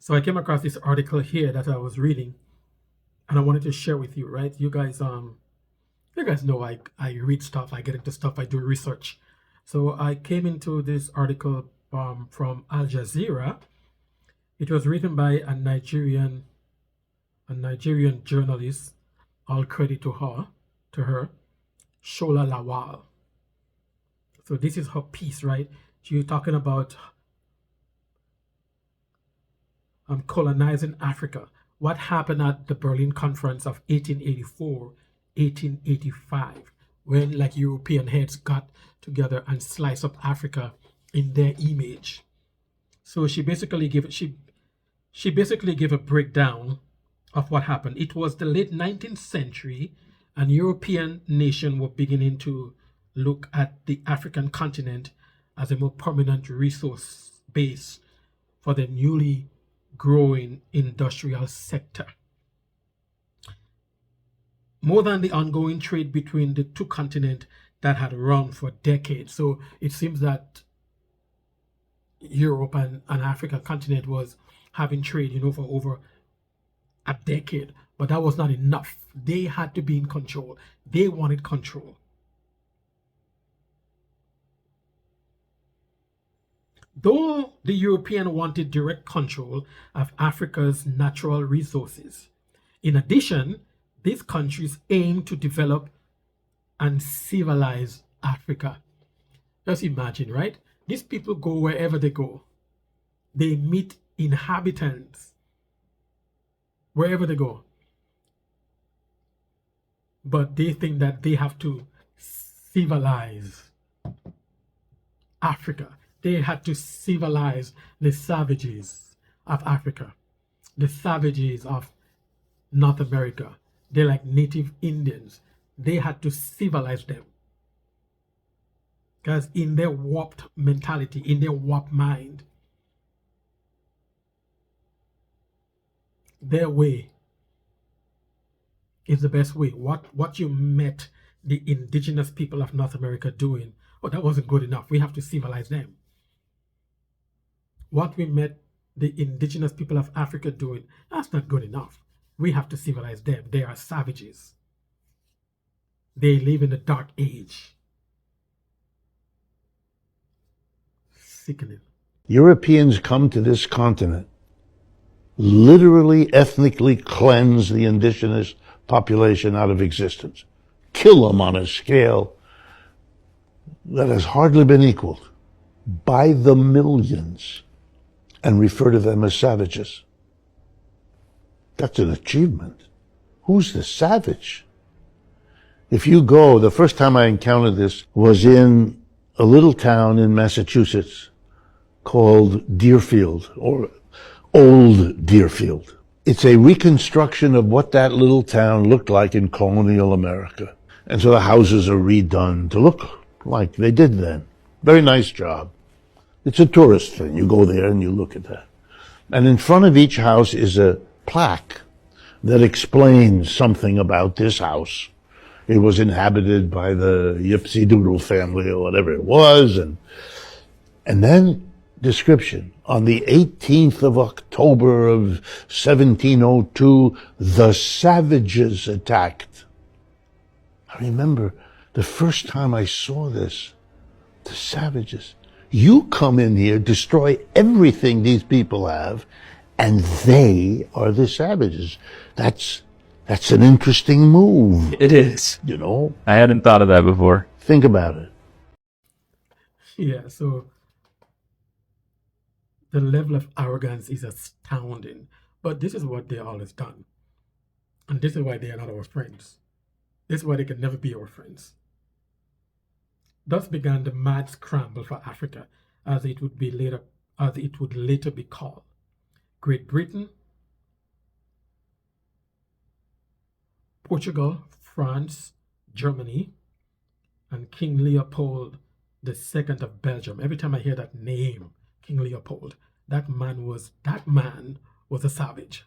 So I came across this article here that I was reading, and I wanted to share with you. Right, you guys know I read stuff, I get into stuff, I do research. So I came into this article from Al Jazeera. It was written by a Nigerian journalist. All credit to her, Shola Lawal. So this is her piece, right? She's talking about colonizing Africa. What happened at the Berlin Conference of 1884, 1885, when like European heads got together and sliced up Africa in their image. So she basically gave a breakdown of what happened. It was the late 19th century, and European nations were beginning to look at the African continent as a more permanent resource base for the newly growing industrial sector. More than the ongoing trade between the two continents that had run for decades. So it seems that Europe and Africa continent was having trade, for over a decade. But that was not enough. They had to be in control. They wanted control. Though the European wanted direct control of Africa's natural resources. In addition, these countries aimed to develop and civilize Africa. Just imagine, right? These people go wherever they go. They meet inhabitants wherever they go. But they think that they have to civilize Africa. They had to civilize the savages of Africa, the savages of North America. They're like native Indians. They had to civilize them. Because in their warped mentality, in their warped mind, their way is the best way. What you met the indigenous people of North America doing, oh, that wasn't good enough. We have to civilize them. What we met the indigenous people of Africa doing, that's not good enough. We have to civilize them. They are savages. They live in the dark age. Sickening. Europeans come to this continent, literally ethnically cleanse the indigenous population out of existence, kill them on a scale that has hardly been equaled by the millions, and refer to them as savages. That's an achievement. Who's the savage? If you go, the first time I encountered this was in a little town in Massachusetts called Deerfield, or Old Deerfield. It's a reconstruction of what that little town looked like in colonial America. And so the houses are redone to look like they did then. Very nice job. It's a tourist thing. You go there and you look at that. And in front of each house is a plaque that explains something about this house. It was inhabited by the Yipsy Doodle family or whatever it was. And then description. On the 18th of October of 1702, the savages attacked. I remember the first time I saw this, the savages. You come in here, destroy everything these people have, and they are the savages. That's an interesting move. It is. I hadn't thought of that before. Think about it. Yeah, so the level of arrogance is astounding. But this is what they always done. And this is why they are not our friends. This is why they can never be our friends. Thus began the mad scramble for Africa, as it would later be called. Great Britain, Portugal, France, Germany, and King Leopold II of Belgium. Every time I hear that name, King Leopold, that man was a savage.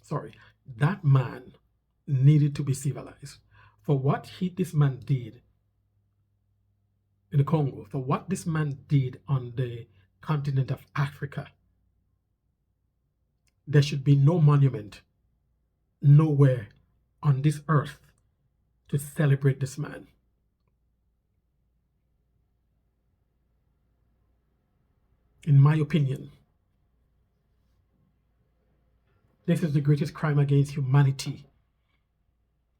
Sorry, that man needed to be civilized. For what this man did in the Congo, for what this man did on the continent of Africa, there should be no monument nowhere on this earth to celebrate this man. In my opinion, this is the greatest crime against humanity,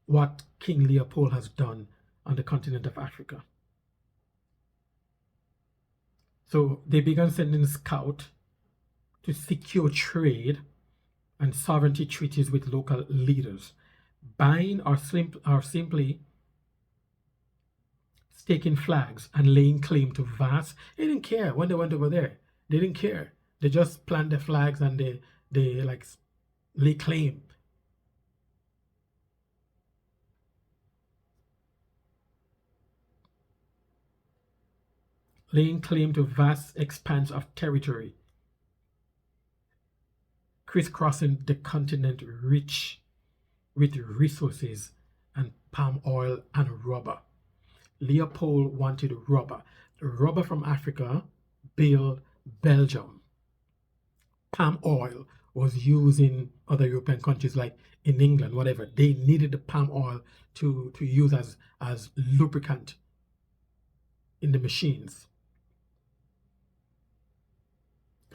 what King Leopold has done on the continent of Africa. So they began sending scouts to secure trade and sovereignty treaties with local leaders, buying or simply staking flags and laying claim to vast. They didn't care when they went over there. They didn't care. They just planted the flags and they like lay claim. Laying claim to vast expanse of territory, crisscrossing the continent rich with resources and palm oil and rubber. Leopold wanted rubber. Rubber from Africa built Belgium. Palm oil was used in other European countries like in England, whatever. They needed the palm oil to use as lubricant in the machines.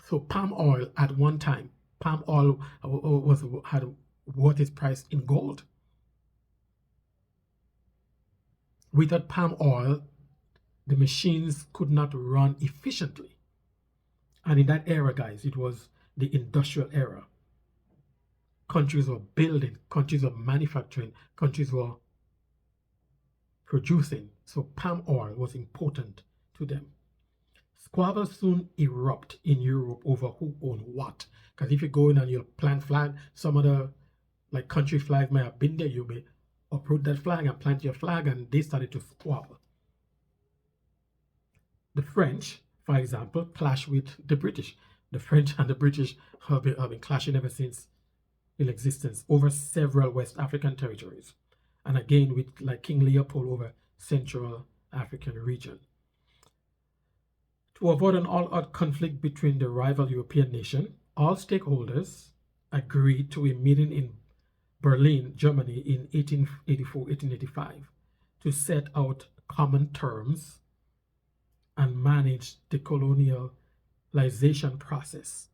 So palm oil at one time, palm oil had worth its price in gold. Without palm oil, the machines could not run efficiently. And in that era, guys, it was the industrial era. Countries were building, countries were manufacturing, countries were producing. So palm oil was important to them. Squabbles soon erupt in Europe over who owned what. Because if you go in and you plant flag, some other like country flag may have been there, you may uproot that flag and plant your flag, and they started to squabble. The French, for example, clashed with the British. The French and the British have been clashing ever since in existence over several West African territories. And again, with like King Leopold over Central African region. To avoid an all-out conflict between the rival European nation, all stakeholders agreed to a meeting in Berlin, Germany in 1884-1885 to set out common terms and manage the colonialization process.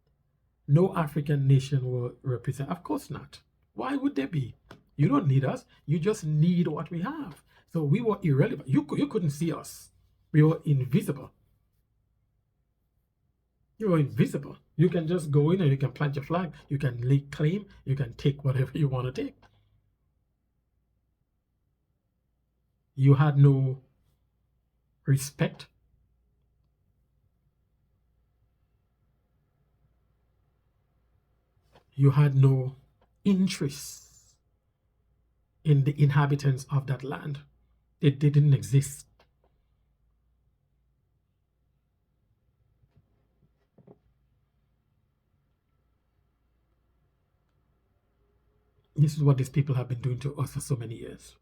No African nation will represent. Of course not. Why would they be? You don't need us. You just need what we have. So we were irrelevant. You couldn't see us. We were invisible. You are invisible. You can just go in and you can plant your flag. You can lay claim. You can take whatever you want to take. You had no respect. You had no interest in the inhabitants of that land. They didn't exist. This is what these people have been doing to us for so many years.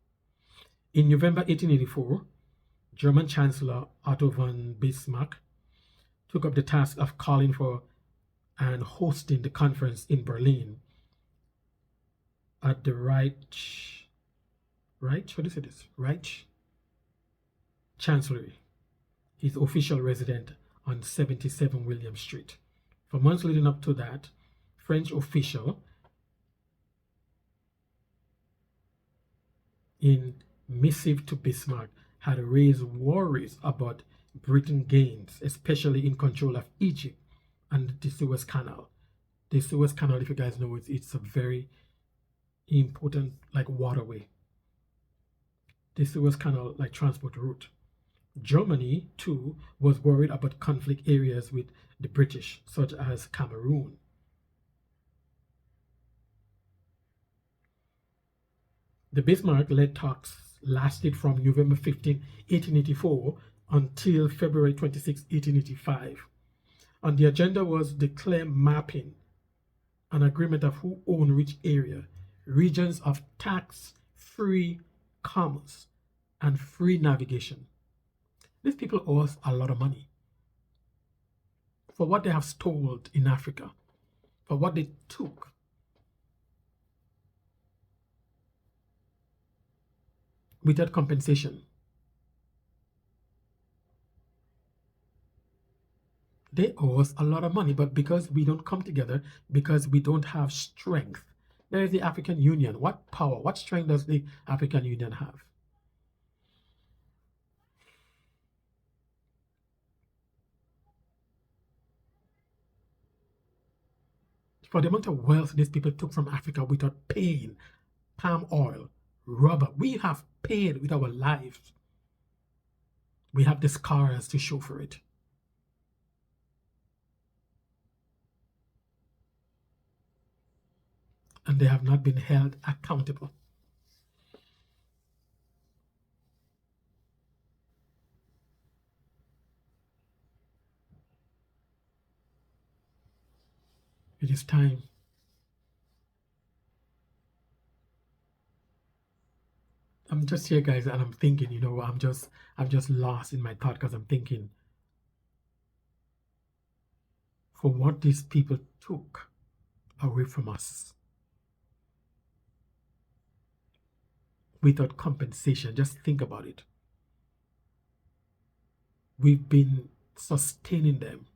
In November 1884, German Chancellor Otto von Bismarck took up the task of calling for and hosting the conference in Berlin at the Reich Chancellery, his official residence on 77 William Street. For months leading up to that, French official in missive to Bismarck had raised worries about Britain gains, especially in control of Egypt and the Suez Canal. The Suez Canal, if you guys know, it's a very important like waterway. The Suez Canal like transport route. Germany too was worried about conflict areas with the British, such as Cameroon. The Bismarck-led talks lasted from November 15, 1884 until February 26, 1885. On the agenda was the clear mapping, an agreement of who owned which area, regions of tax-free commerce and free navigation. These people owe us a lot of money for what they have stolen in Africa. for what they took. Without compensation. They owe us a lot of money, but because we don't come together, because we don't have strength. There is the African Union. What power, what strength does the African Union have? For the amount of wealth these people took from Africa without paying, palm oil, rubber, we have paid with our lives. We have the scars to show for it. And they have not been held accountable. It is time. I'm just here, guys, and I'm thinking, you know, I'm just lost in my thought because I'm thinking, for what these people took away from us without compensation, just think about it. We've been sustaining them.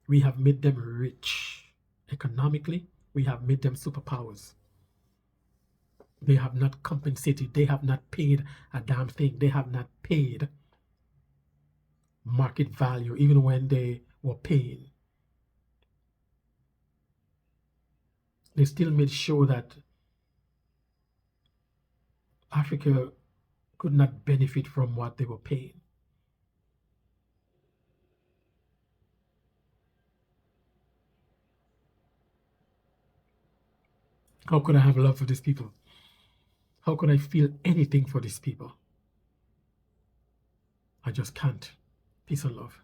We have made them rich economically. We have made them superpowers. They have not compensated. They have not paid a damn thing. They have not paid market value, even when they were paying. They still made sure that Africa could not benefit from what they were paying. How could I have love for these people? How could I feel anything for these people? I just can't. Peace and love.